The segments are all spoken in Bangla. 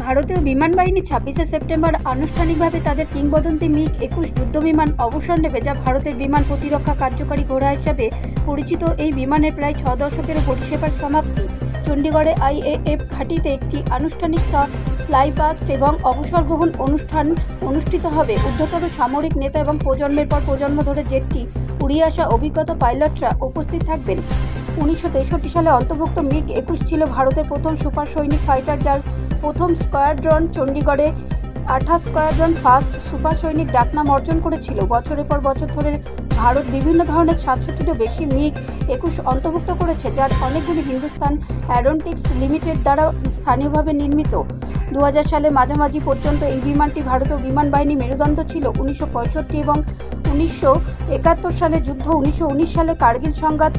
ভারতীয় বিমান বাহিনী 26শে সেপ্টেম্বর আনুষ্ঠানিকভাবে তাদের কিংবদন্তি মিগ-21 যুদ্ধবিমান অবসর নেবে, যা ভারতের বিমান প্রতিরক্ষা কার্যকারী ঘোড়া হিসাবে পরিচিত। এই বিমানের প্রায় 6 দশকেরও পরিষেবার সমাপ্তি। চণ্ডীগড়ে আইএএফ ঘাঁটিতে একটি আনুষ্ঠানিক ফ্লাইপাস্ট এবং অবসর গ্রহণ অনুষ্ঠান অনুষ্ঠিত হবে। ঊর্ধ্বতন সামরিক নেতা এবং প্রজন্মের পর প্রজন্ম ধরে জেটটি উড়িয়ে আসা অভিজ্ঞত পাইলটরা উপস্থিত থাকবেন। 1963 সালে অন্তর্ভুক্ত মিগ-21 ছিল ভারতের প্রথম সুপার সৈনিক ফাইটার, যার প্রথম স্কোয়াড্রন চণ্ডীগড়ে 28 স্কোয়াড্রন ফার্স্ট সুপার সৈনিক ডাকনাম অর্জন করেছিল। বছরের পর বছর ধরে ভারত বিভিন্ন ধরনের 67টিরও বেশি মিগ-21 অন্তর্ভুক্ত করেছে, যার অনেকগুলি হিন্দুস্তান অ্যারোনটিক্স লিমিটেড দ্বারা স্থানীয়ভাবে নির্মিত। 2000 সালের মাঝামাঝি পর্যন্ত এই বিমানটি ভারতীয় বিমান বাহিনী মেরুদণ্ড ছিল। 1965 এবং 1971 সালের যুদ্ধ, 1919 সালে কার্গিল সংঘাত,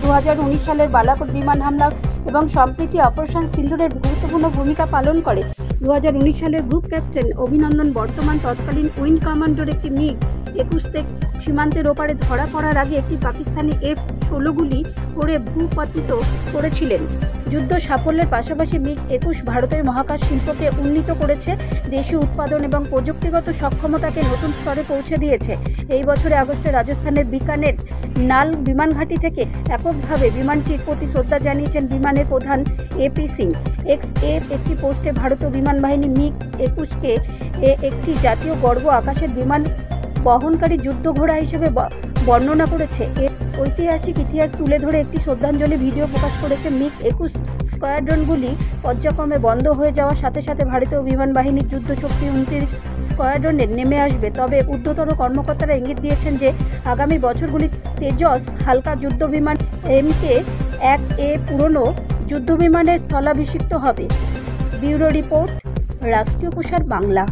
2019 সালের বালাকোট বিমান হামলা এবং সম্প্রতি অপারেশন সিন্দুরের গুরুত্বপূর্ণ ভূমিকা পালন করে। 2019 সালের গ্রুপ ক্যাপ্টেন অভিনন্দন বর্তমান তৎকালীন উইং কমান্ডার একটি মিগ-21 সীমান্তের ওপারে ধরা পড়ার আগে একটি পাকিস্তানি F-16 গুলি করে ভূপাতিত করেছিলেন। যুদ্ধ সাফল্যের পাশাপাশি মিগ-21 ভারতের মহাকাশ শিল্পকে উন্নীত করেছে, দেশীয় উৎপাদন এবং প্রযুক্তিগত সক্ষমতাকে নতুন স্তরে পৌঁছে দিয়েছে। এই বছরে আগস্টে রাজস্থানের বিকানের নাল বিমান ঘাঁটি থেকে এককভাবে বিমানটির প্রতি শ্রদ্ধা জানিয়েছেন বিমানের প্রধান AP সিং। একটি পোস্টে ভারতীয় বিমান বাহিনী মিগ-21কে একটি জাতীয় গর্ব, আকাশের বিমান বহনকারী যুদ্ধ ঘোড়া হিসেবে বর্ণনা করেছে। এর ঐতিহাসিক ইতিহাস তুলে ধরে একটি শ্রদ্ধাঞ্জলি ভিডিও প্রকাশ করেছে। মিগ-21 স্কোয়াড্রনগুলি পর্যায়ক্রমে বন্ধ হয়ে যাওয়ার সাথে সাথে ভারতীয় বিমান বাহিনীর যুদ্ধশক্তি 29 স্কোয়াড্রনে নেমে আসবে। তবে ঊর্ধ্বতন কর্মকর্তারা ইঙ্গিত দিয়েছেন যে আগামী বছরগুলিতে তেজস হালকা যুদ্ধবিমান Mk-1A পুরনো যুদ্ধবিমানের স্থলাভিষিক্ত হবে। ব্যুরো রিপোর্ট, রাষ্ট্রীয় প্রসার বাংলা।